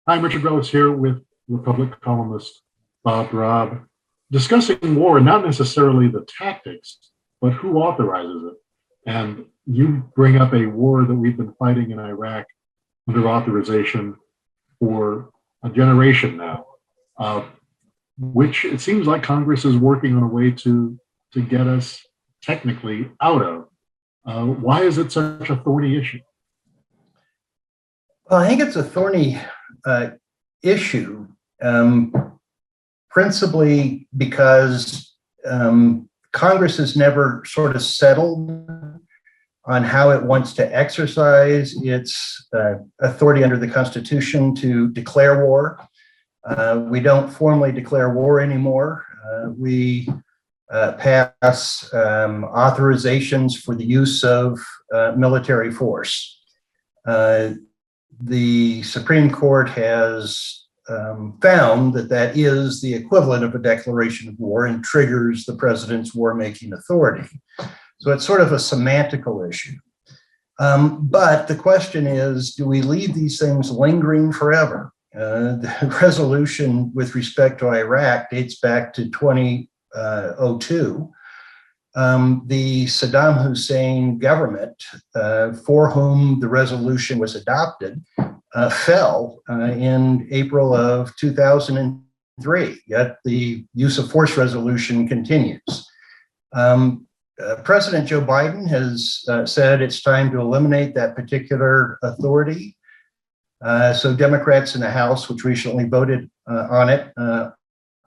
Hi, I'm Richard Rose here with Republic columnist Bob Robb, discussing war, not necessarily the tactics, but who authorizes it. And you bring up a war that we've been fighting in Iraq under authorization for a generation now, which it seems like Congress is working on a way to get us technically out of. Why is it such a thorny issue? Well, I think it's a thorny issue, principally because Congress has never sort of settled on how it wants to exercise its authority under the Constitution to declare war. We don't formally declare war anymore. We pass authorizations for the use of military force. The Supreme Court has found that that is the equivalent of a declaration of war and triggers the president's war-making authority. So it's sort of a semantical issue. But the question is, do we leave these things lingering forever? The resolution with respect to Iraq dates back to 2002. The Saddam Hussein government, for whom the resolution was adopted, fell in April of 2003, yet the use of force resolution continues. President Joe Biden has said it's time to eliminate that particular authority. So Democrats in the House, which recently voted on it,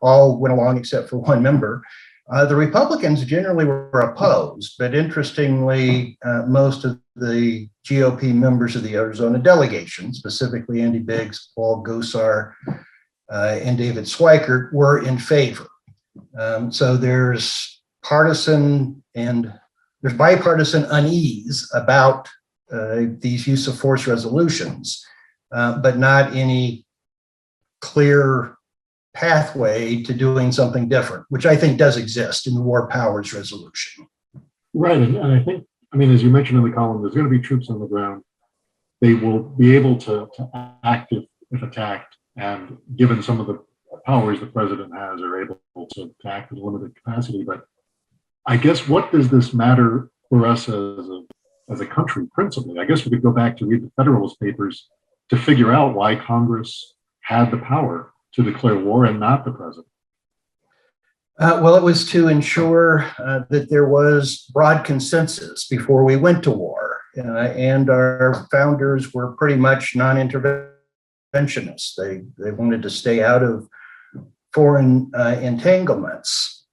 all went along except for one member. The Republicans generally were opposed, but interestingly, most of the GOP members of the Arizona delegation, specifically Andy Biggs, Paul Gosar, and David Schweikert, were in favor. So there's bipartisan unease about these use of force resolutions, but not any clear pathway to doing something different, which I think does exist in the War Powers Resolution. Right, and I think, as you mentioned in the column, there's going to be troops on the ground. They will be able to act if attacked, and given some of the powers the president has, are able to act in a limited capacity. But I guess, what does this matter for us as a country, principally? I guess we could go back to read the Federalist Papers to figure out why Congress had the power to declare war and not the president. Well, it was to ensure that there was broad consensus before we went to war. And our founders were pretty much non-interventionists. They wanted to stay out of foreign entanglements.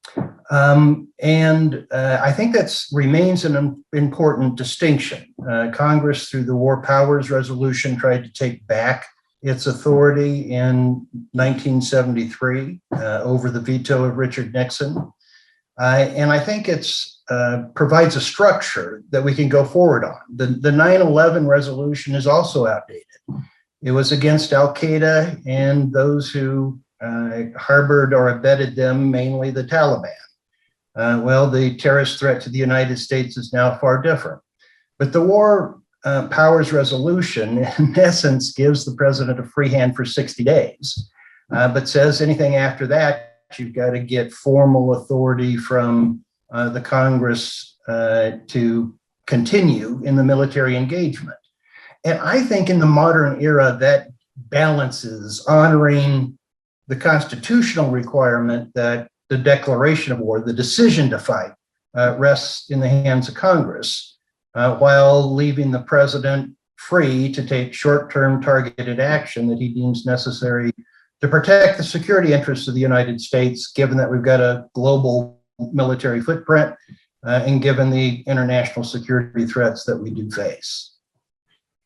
And I think that remains an important distinction. Congress, through the War Powers Resolution, tried to take back its authority in 1973 over the veto of Richard Nixon. And I think it's provides a structure that we can go forward on. The 9/11 resolution is also outdated. It was against Al-Qaeda and those who harbored or abetted them, mainly the Taliban. Well, the terrorist threat to the United States is now far different. But the War Powers Resolution, in essence, gives the president a free hand for 60 days, but says anything after that, you've got to get formal authority from the Congress to continue in the military engagement. And I think in the modern era, that balances honoring the constitutional requirement that the declaration of war, the decision to fight, rests in the hands of Congress, while leaving the president free to take short-term targeted action that he deems necessary to protect the security interests of the United States, given that we've got a global military footprint and given the international security threats that we do face.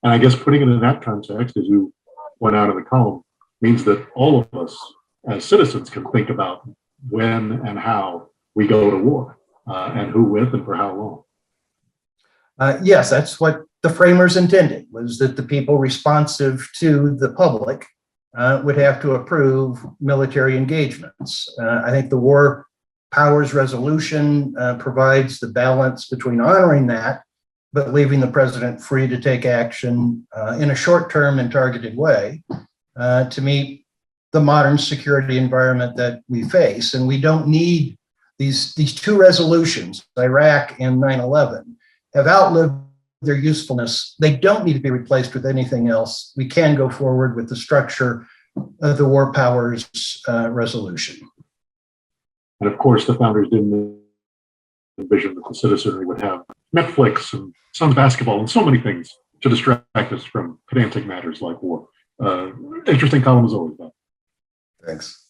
And I guess putting it in that context, as you went out of the column, means that all of us as citizens can think about when and how we go to war, and who with and for how long. Yes, that's what the framers intended, was that the people responsive to the public would have to approve military engagements. I think the War Powers Resolution provides the balance between honoring that, but leaving the president free to take action in a short-term and targeted way to meet the modern security environment that we face. And we don't need these two resolutions, Iraq and 9/11, have outlived their usefulness. They don't need to be replaced with anything else. We can go forward with the structure of the War Powers resolution. And of course, the founders didn't envision that the citizenry would have Netflix and some basketball and so many things to distract us from pedantic matters like war. Interesting column as always, Bob. Thanks.